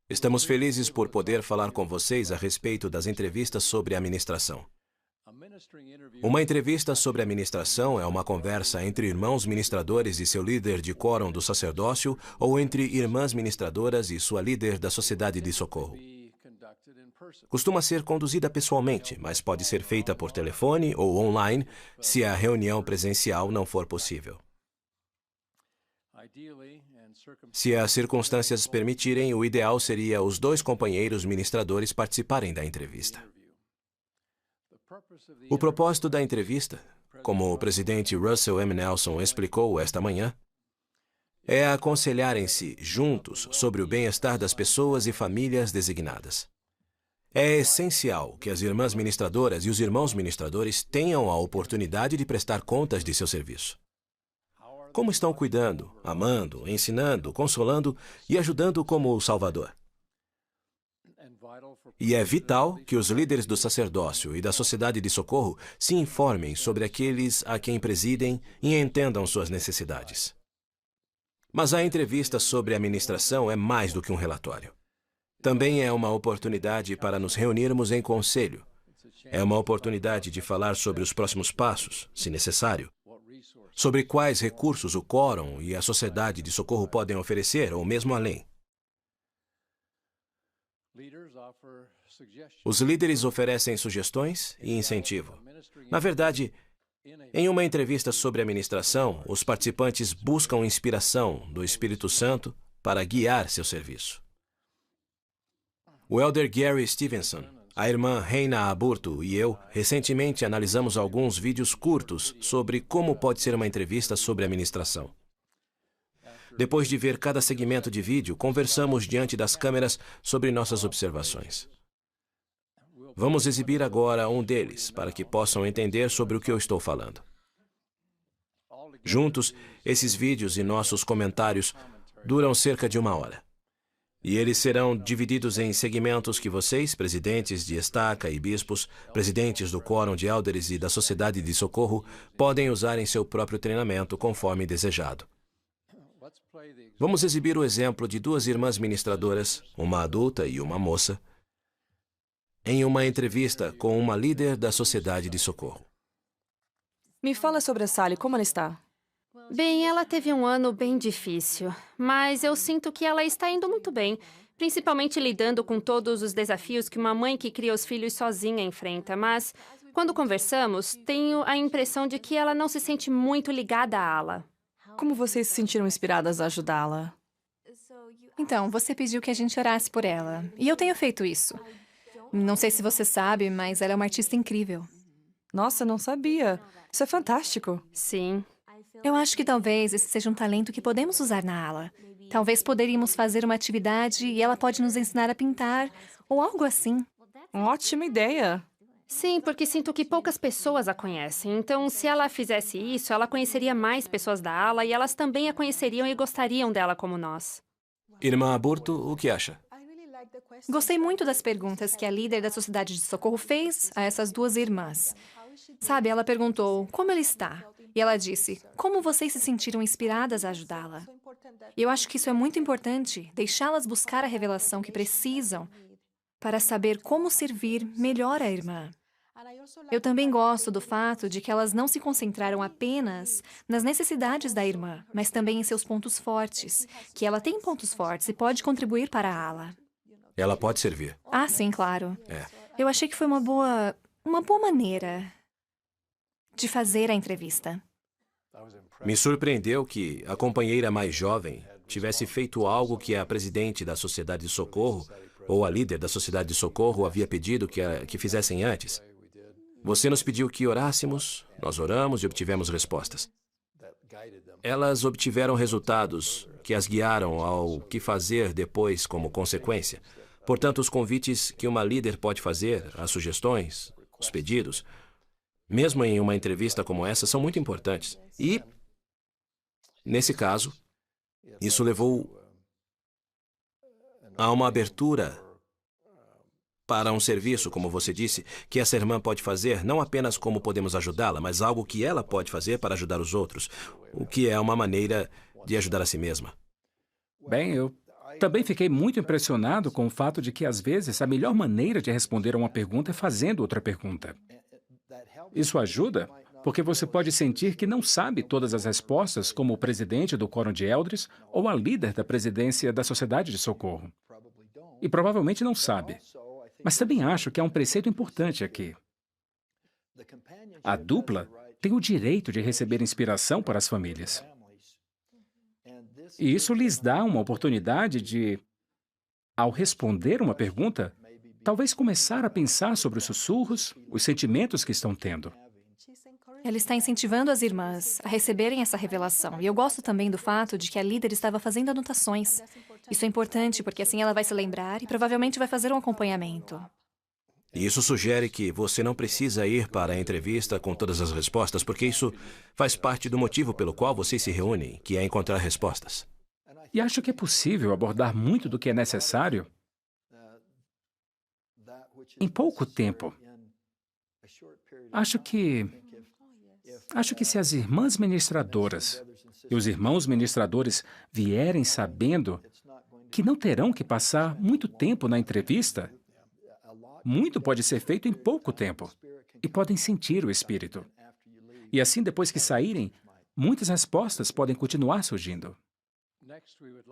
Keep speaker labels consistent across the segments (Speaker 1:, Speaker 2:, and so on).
Speaker 1: Estamos felizes por poder falar com vocês a respeito das entrevistas sobre a ministração. Uma entrevista sobre a ministração é uma conversa entre irmãos ministradores e seu líder de quórum do sacerdócio ou entre irmãs ministradoras e sua líder da sociedade de socorro. Costuma ser conduzida pessoalmente, mas pode ser feita por telefone ou online se a reunião presencial não for possível. Se as circunstâncias permitirem, o ideal seria os dois companheiros ministradores participarem da entrevista. O propósito da entrevista, como o presidente Russell M. Nelson explicou esta manhã, é aconselharem-se juntos sobre o bem-estar das pessoas e famílias designadas. É essencial que as irmãs ministradoras e os irmãos ministradores tenham a oportunidade de prestar contas de seu serviço. Como estão cuidando, amando, ensinando, consolando e ajudando como o Salvador? E é vital que os líderes do sacerdócio e da sociedade de socorro se informem sobre aqueles a quem presidem e entendam suas necessidades. Mas a entrevista sobre a ministração é mais do que um relatório. Também é uma oportunidade para nos reunirmos em conselho. É uma oportunidade de falar sobre os próximos passos, se necessário, sobre quais recursos o quórum e a sociedade de socorro podem oferecer, ou mesmo além. Os líderes oferecem sugestões e incentivo. Na verdade, em uma entrevista sobre a ministração, os participantes buscam inspiração do Espírito Santo para guiar seu serviço. O elder Gary Stevenson, a irmã Reina Aburto e eu recentemente analisamos alguns vídeos curtos sobre como pode ser uma entrevista sobre a ministração. Depois de ver cada segmento de vídeo, conversamos diante das câmeras sobre nossas observações. Vamos exibir agora um deles, para que possam entender sobre o que eu estou falando. Juntos, esses vídeos e nossos comentários duram cerca de 1 hora. E eles serão divididos em segmentos que vocês, presidentes de estaca e bispos, presidentes do quórum de elders e da sociedade de socorro, podem usar em seu próprio treinamento conforme desejado. Vamos exibir o exemplo de 2 irmãs ministradoras, uma adulta e uma moça, em uma entrevista com uma líder da sociedade de socorro.
Speaker 2: Me fala sobre a Sally, como ela está?
Speaker 3: Bem, ela teve um ano bem difícil, mas eu sinto que ela está indo muito bem, principalmente lidando com todos os desafios que uma mãe que cria os filhos sozinha enfrenta. Mas, quando conversamos, tenho a impressão de que ela não se sente muito ligada à ala.
Speaker 2: Como vocês se sentiram inspiradas a ajudá-la?
Speaker 4: Então, você pediu que a gente orasse por ela, e eu tenho feito isso. Não sei se você sabe, mas ela é uma artista incrível.
Speaker 2: Nossa, não sabia. Isso é fantástico.
Speaker 3: Sim.
Speaker 4: Eu acho que talvez esse seja um talento que podemos usar na ala. Talvez poderíamos fazer uma atividade e ela pode nos ensinar a pintar, ou algo assim.
Speaker 2: Ótima ideia.
Speaker 3: Sim, porque sinto que poucas pessoas a conhecem. Então, se ela fizesse isso, ela conheceria mais pessoas da ala e elas também a conheceriam e gostariam dela como nós.
Speaker 1: Irmã Aburto, o que acha?
Speaker 4: Gostei muito das perguntas que a líder da Sociedade de Socorro fez a essas 2 irmãs. Sabe, ela perguntou como ela está. E ela disse, como vocês se sentiram inspiradas a ajudá-la? E eu acho que isso é muito importante, deixá-las buscar a revelação que precisam para saber como servir melhor a irmã. Eu também gosto do fato de que elas não se concentraram apenas nas necessidades da irmã, mas também em seus pontos fortes, que ela tem pontos fortes e pode contribuir para a ala.
Speaker 1: Ela pode servir.
Speaker 4: Ah, sim, claro.
Speaker 1: É.
Speaker 4: Eu achei que foi uma boa maneira de fazer a entrevista.
Speaker 1: Me surpreendeu que a companheira mais jovem tivesse feito algo que a presidente da Sociedade de Socorro ou a líder da Sociedade de Socorro havia pedido que fizessem antes. Você nos pediu que orássemos, nós oramos e obtivemos respostas. Elas obtiveram resultados que as guiaram ao que fazer depois como consequência. Portanto, os convites que uma líder pode fazer, as sugestões, os pedidos, mesmo em uma entrevista como essa, são muito importantes. E, nesse caso, isso levou a uma abertura para um serviço, como você disse, que essa irmã pode fazer, não apenas como podemos ajudá-la, mas algo que ela pode fazer para ajudar os outros, o que é uma maneira de ajudar a si mesma.
Speaker 5: Bem, eu Também fiquei muito impressionado com o fato de que, às vezes, a melhor maneira de responder a uma pergunta é fazendo outra pergunta. Isso ajuda porque você pode sentir que não sabe todas as respostas, como o presidente do Quórum de Elders ou a líder da presidência da Sociedade de Socorro. E provavelmente não sabe. Mas também acho que há um preceito importante aqui. A dupla tem o direito de receber inspiração para as famílias. E isso lhes dá uma oportunidade de, ao responder uma pergunta, talvez começar a pensar sobre os sussurros, os sentimentos que estão tendo.
Speaker 4: Ela está incentivando as irmãs a receberem essa revelação. E eu gosto também do fato de que a líder estava fazendo anotações. Isso é importante porque assim ela vai se lembrar e provavelmente vai fazer um acompanhamento.
Speaker 1: E isso sugere que você não precisa ir para a entrevista com todas as respostas, porque isso faz parte do motivo pelo qual vocês se reúnem, que é encontrar respostas.
Speaker 5: E acho que é possível abordar muito do que é necessário em pouco tempo. Acho que se as irmãs ministradoras e os irmãos ministradores vierem sabendo que não terão que passar muito tempo na entrevista, muito pode ser feito em pouco tempo. E podem sentir o Espírito. E assim, depois que saírem, muitas respostas podem continuar surgindo.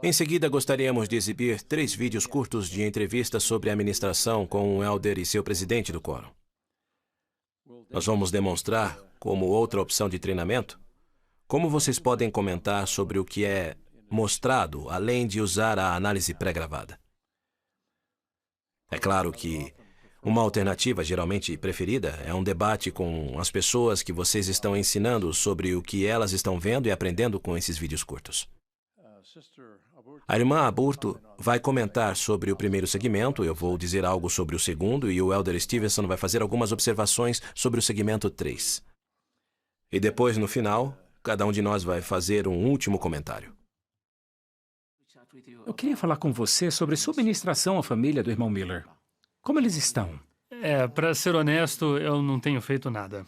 Speaker 1: Em seguida, gostaríamos de exibir 3 vídeos curtos de entrevistas sobre a ministração com um elder e seu presidente do quórum. Nós vamos demonstrar, como outra opção de treinamento, como vocês podem comentar sobre o que é mostrado, além de usar a análise pré-gravada. É claro que uma alternativa geralmente preferida é um debate com as pessoas que vocês estão ensinando sobre o que elas estão vendo e aprendendo com esses vídeos curtos. A irmã Aburto vai comentar sobre o primeiro segmento, eu vou dizer algo sobre o segundo e o elder Stevenson vai fazer algumas observações sobre o segmento 3. E depois, no final, cada um de nós vai fazer um último comentário.
Speaker 5: Eu queria falar com você sobre subministração à família do irmão Miller. Como eles estão?
Speaker 6: Para ser honesto, eu não tenho feito nada.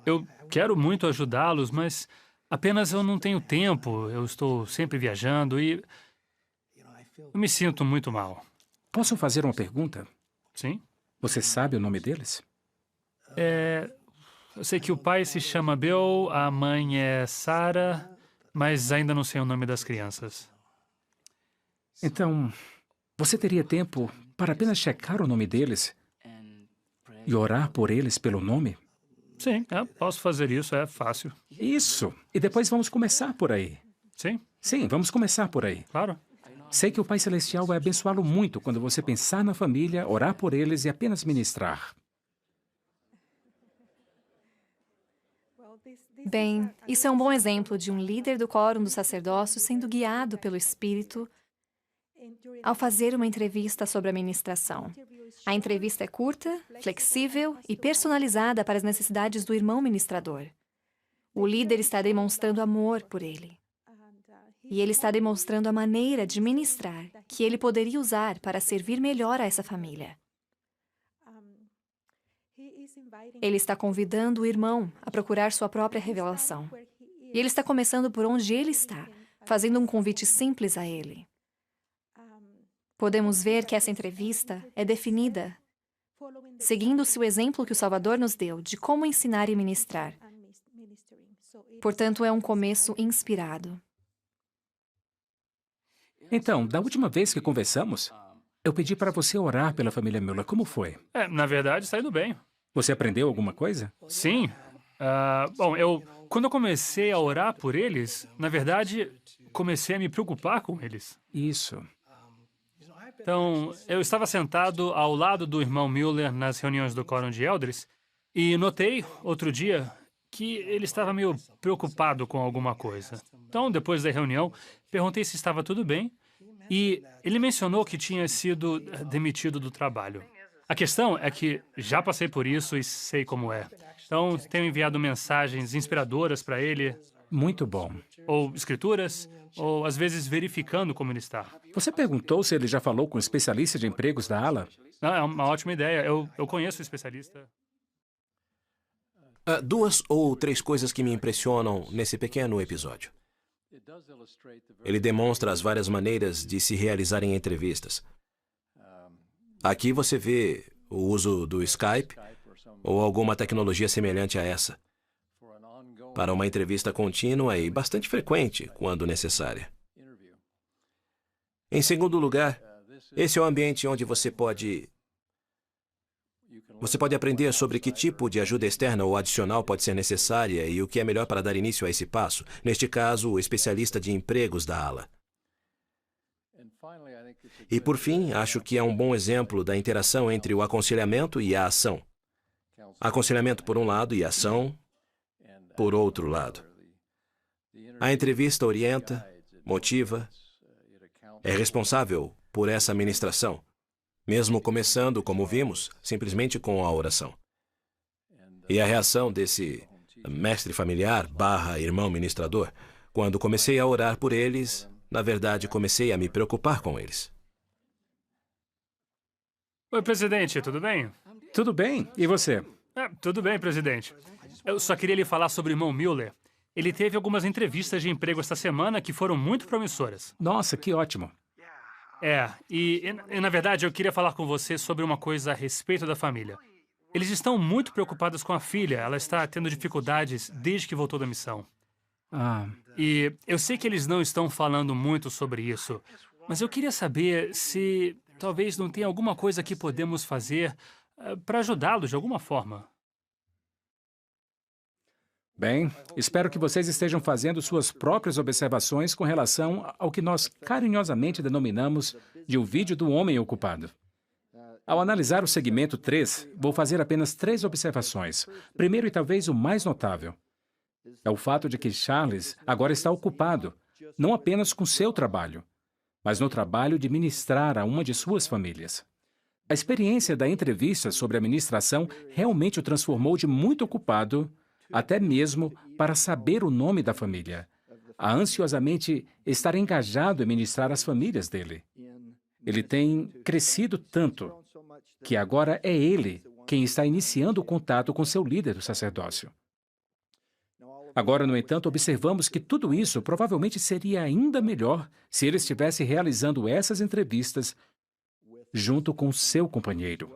Speaker 6: Eu quero muito ajudá-los, mas apenas eu não tenho tempo. Eu estou sempre viajando e eu me sinto muito mal.
Speaker 5: Posso fazer uma pergunta?
Speaker 6: Sim?
Speaker 5: Você sabe o nome deles?
Speaker 6: Eu sei que o pai se chama Bill, a mãe é Sarah, mas ainda não sei o nome das crianças.
Speaker 5: Então, você teria tempo para apenas checar o nome deles e orar por eles pelo nome?
Speaker 6: Sim, posso fazer isso, é fácil.
Speaker 5: Isso! E depois vamos começar por aí.
Speaker 6: Sim?
Speaker 5: Sim, vamos começar por aí.
Speaker 6: Claro.
Speaker 5: Sei que o Pai Celestial vai abençoá-lo muito quando você pensar na família, orar por eles e apenas ministrar.
Speaker 4: Bem, isso é um bom exemplo de um líder do quórum do sacerdócio sendo guiado pelo Espírito ao fazer uma entrevista sobre a ministração. A entrevista é curta, flexível e personalizada para as necessidades do irmão ministrador. O líder está demonstrando amor por ele. E ele está demonstrando a maneira de ministrar que ele poderia usar para servir melhor a essa família. Ele está convidando o irmão a procurar sua própria revelação. E ele está começando por onde ele está, fazendo um convite simples a ele. Podemos ver que essa entrevista é definida seguindo-se o exemplo que o Salvador nos deu de como ensinar e ministrar. Portanto, é um começo inspirado.
Speaker 5: Então, da última vez que conversamos, eu pedi para você orar pela família Miller. Como foi?
Speaker 6: Na verdade, está indo bem.
Speaker 5: Você aprendeu alguma coisa?
Speaker 6: Sim. Quando eu comecei a orar por eles, na verdade, comecei a me preocupar com eles.
Speaker 5: Isso.
Speaker 6: Então, eu estava sentado ao lado do irmão Mueller nas reuniões do Quórum de Elders e notei, outro dia, que ele estava meio preocupado com alguma coisa. Então, depois da reunião, perguntei se estava tudo bem e ele mencionou que tinha sido demitido do trabalho. A questão é que já passei por isso e sei como é. Então, tenho enviado mensagens inspiradoras para ele.
Speaker 5: Muito bom.
Speaker 6: Ou escrituras, ou às vezes verificando como ele está.
Speaker 5: Você perguntou se ele já falou com o especialista de empregos da ala?
Speaker 6: Não, é uma ótima ideia. Eu conheço o especialista.
Speaker 1: 2 ou 3 coisas que me impressionam nesse pequeno episódio. Ele demonstra as várias maneiras de se realizarem entrevistas. Aqui você vê o uso do Skype ou alguma tecnologia semelhante a essa, para uma entrevista contínua e bastante frequente, quando necessária. Em segundo lugar, esse é o ambiente onde você pode aprender sobre que tipo de ajuda externa ou adicional pode ser necessária e o que é melhor para dar início a esse passo. Neste caso, o especialista de empregos da ala. E por fim, acho que é um bom exemplo da interação entre o aconselhamento e a ação. Aconselhamento por um lado e ação por outro lado. A entrevista orienta, motiva, é responsável por essa ministração, mesmo começando, como vimos, simplesmente com a oração. E a reação desse mestre familiar / irmão ministrador, quando comecei a orar por eles, na verdade, comecei a me preocupar com eles.
Speaker 6: Oi, presidente, tudo bem?
Speaker 5: Tudo bem? E você?
Speaker 6: Tudo bem, presidente. Eu só queria lhe falar sobre o irmão Mueller. Ele teve algumas entrevistas de emprego esta semana que foram muito promissoras.
Speaker 5: Nossa, que ótimo.
Speaker 6: Na verdade, eu queria falar com você sobre uma coisa a respeito da família. Eles estão muito preocupados com a filha. Ela está tendo dificuldades desde que voltou da missão. E eu sei que eles não estão falando muito sobre isso, mas eu queria saber se talvez não tenha alguma coisa que podemos fazer para ajudá-los de alguma forma.
Speaker 5: Bem, espero que vocês estejam fazendo suas próprias observações com relação ao que nós carinhosamente denominamos de o vídeo do homem ocupado. Ao analisar o segmento 3, vou fazer apenas 3 observações. Primeiro e talvez o mais notável é o fato de que Charles agora está ocupado, não apenas com seu trabalho, mas no trabalho de ministrar a uma de suas famílias. A experiência da entrevista sobre a ministração realmente o transformou de muito ocupado, até mesmo para saber o nome da família, a ansiosamente estar engajado em ministrar as famílias dele. Ele tem crescido tanto que agora é ele quem está iniciando o contato com seu líder do sacerdócio. Agora, no entanto, observamos que tudo isso provavelmente seria ainda melhor se ele estivesse realizando essas entrevistas junto com seu companheiro.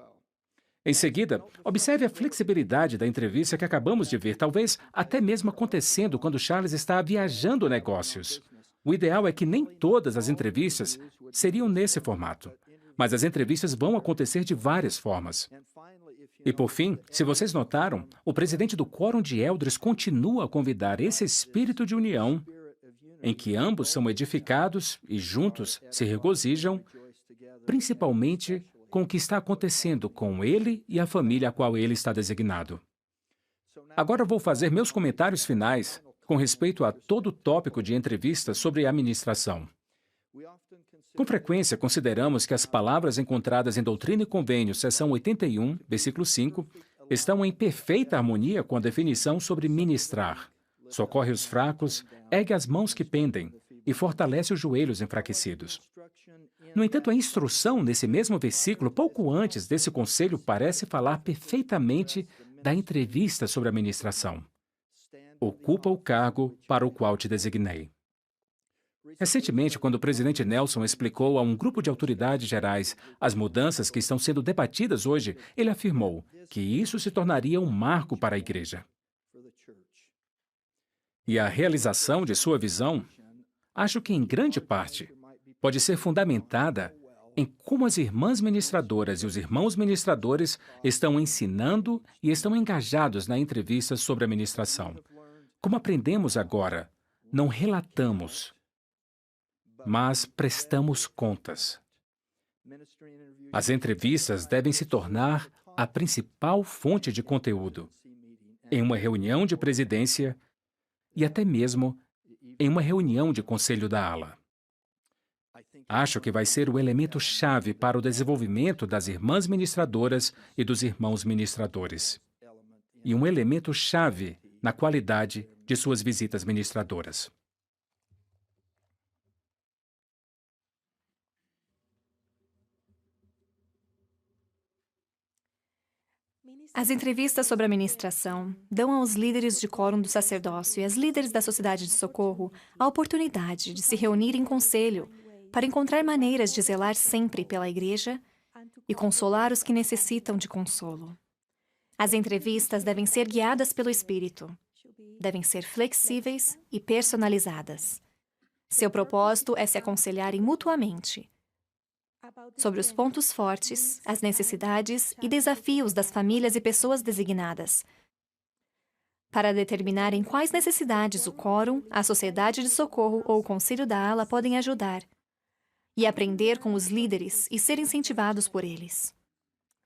Speaker 5: Em seguida, observe a flexibilidade da entrevista que acabamos de ver, talvez até mesmo acontecendo quando Charles está viajando negócios. O ideal é que nem todas as entrevistas seriam nesse formato, mas as entrevistas vão acontecer de várias formas. E por fim, se vocês notaram, o presidente do Quórum de Elders continua a convidar esse espírito de união, em que ambos são edificados e juntos se regozijam, principalmente com o que está acontecendo com ele e a família a qual ele está designado. Agora vou fazer meus comentários finais com respeito a todo o tópico de entrevista sobre a ministração. Com frequência, consideramos que as palavras encontradas em Doutrina e Convênio, seção 81, versículo 5, estão em perfeita harmonia com a definição sobre ministrar. Socorre os fracos, ergue as mãos que pendem e fortalece os joelhos enfraquecidos. No entanto, a instrução nesse mesmo versículo, pouco antes desse conselho, parece falar perfeitamente da entrevista sobre a ministração. Ocupa o cargo para o qual te designei. Recentemente, quando o presidente Nelson explicou a um grupo de autoridades gerais as mudanças que estão sendo debatidas hoje, ele afirmou que isso se tornaria um marco para a igreja. E a realização de sua visão, acho que em grande parte, pode ser fundamentada em como as irmãs ministradoras e os irmãos ministradores estão ensinando e estão engajados na entrevista sobre a ministração. Como aprendemos agora, não relatamos, mas prestamos contas. As entrevistas devem se tornar a principal fonte de conteúdo em uma reunião de presidência e até mesmo em uma reunião de conselho da ala. Acho que vai ser o elemento-chave para o desenvolvimento das irmãs ministradoras e dos irmãos ministradores. E um elemento-chave na qualidade de suas visitas ministradoras.
Speaker 4: As entrevistas sobre a ministração dão aos líderes de quórum do sacerdócio e às líderes da sociedade de socorro a oportunidade de se reunir em conselho para encontrar maneiras de zelar sempre pela igreja e consolar os que necessitam de consolo. As entrevistas devem ser guiadas pelo Espírito, devem ser flexíveis e personalizadas. Seu propósito é se aconselharem mutuamente sobre os pontos fortes, as necessidades e desafios das famílias e pessoas designadas, para determinarem quais necessidades o quórum, a sociedade de socorro ou o conselho da ala podem ajudar, e aprender com os líderes e ser incentivados por eles.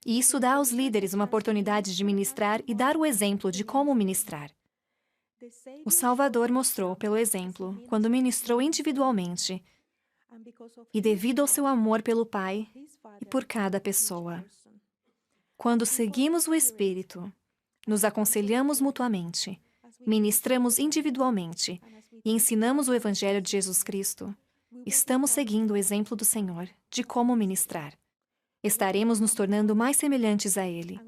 Speaker 4: E isso dá aos líderes uma oportunidade de ministrar e dar o exemplo de como ministrar. O Salvador mostrou pelo exemplo quando ministrou individualmente e devido ao seu amor pelo Pai e por cada pessoa. Quando seguimos o Espírito, nos aconselhamos mutuamente, ministramos individualmente e ensinamos o Evangelho de Jesus Cristo, estamos seguindo o exemplo do Senhor de como ministrar. Estaremos nos tornando mais semelhantes a Ele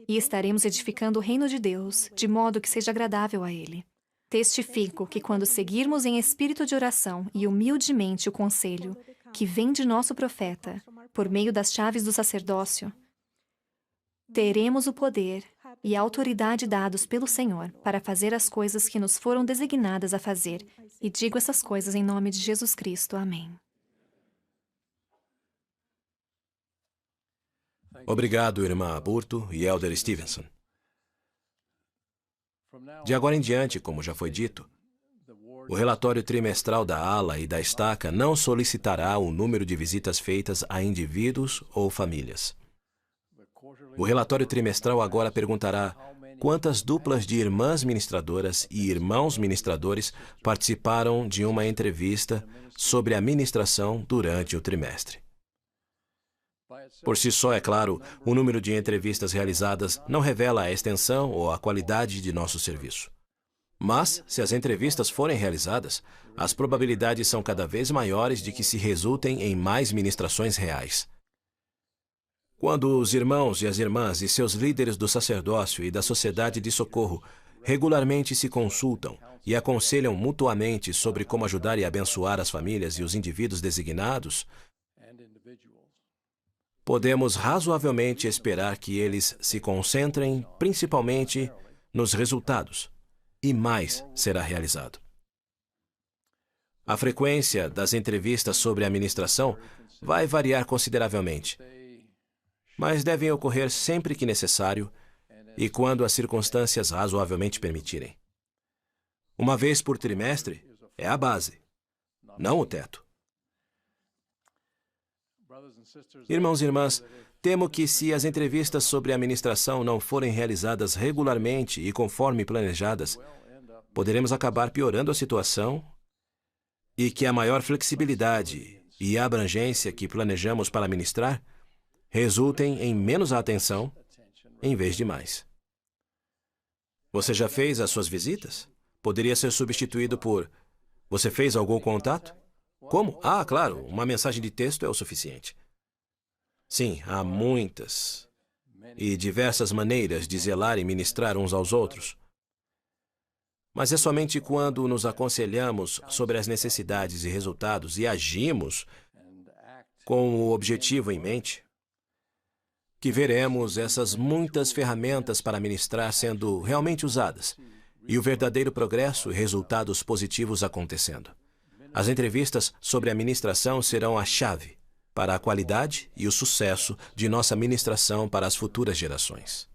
Speaker 4: e estaremos edificando o reino de Deus de modo que seja agradável a Ele. Testifico que quando seguirmos em espírito de oração e humildemente o conselho que vem de nosso profeta, por meio das chaves do sacerdócio, teremos o poder e a autoridade dados pelo Senhor para fazer as coisas que nos foram designadas a fazer. E digo essas coisas em nome de Jesus Cristo. Amém.
Speaker 1: Obrigado, irmã Aburto e Elder Stevenson. De agora em diante, como já foi dito, o relatório trimestral da ala e da estaca não solicitará o número de visitas feitas a indivíduos ou famílias. O relatório trimestral agora perguntará quantas duplas de irmãs ministradoras e irmãos ministradores participaram de uma entrevista sobre a ministração durante o trimestre. Por si só, é claro, o número de entrevistas realizadas não revela a extensão ou a qualidade de nosso serviço. Mas, se as entrevistas forem realizadas, as probabilidades são cada vez maiores de que se resultem em mais ministrações reais. Quando os irmãos e as irmãs e seus líderes do sacerdócio e da sociedade de socorro regularmente se consultam e aconselham mutuamente sobre como ajudar e abençoar as famílias e os indivíduos designados, podemos razoavelmente esperar que eles se concentrem principalmente nos resultados, e mais será realizado. A frequência das entrevistas sobre a ministração vai variar consideravelmente, mas devem ocorrer sempre que necessário e quando as circunstâncias razoavelmente permitirem. Uma vez por trimestre é a base, não o teto. Irmãos e irmãs, temo que se as entrevistas sobre a ministração não forem realizadas regularmente e conforme planejadas, poderemos acabar piorando a situação e que a maior flexibilidade e abrangência que planejamos para ministrar resultem em menos atenção em vez de mais. Você já fez as suas visitas? Poderia ser substituído por: você fez algum contato? Como? Ah, claro, uma mensagem de texto é o suficiente. Sim, há muitas e diversas maneiras de zelar e ministrar uns aos outros. Mas é somente quando nos aconselhamos sobre as necessidades e resultados e agimos com o objetivo em mente que veremos essas muitas ferramentas para ministrar sendo realmente usadas e o verdadeiro progresso e resultados positivos acontecendo. As entrevistas sobre a ministração serão a chave para a qualidade e o sucesso de nossa ministração para as futuras gerações.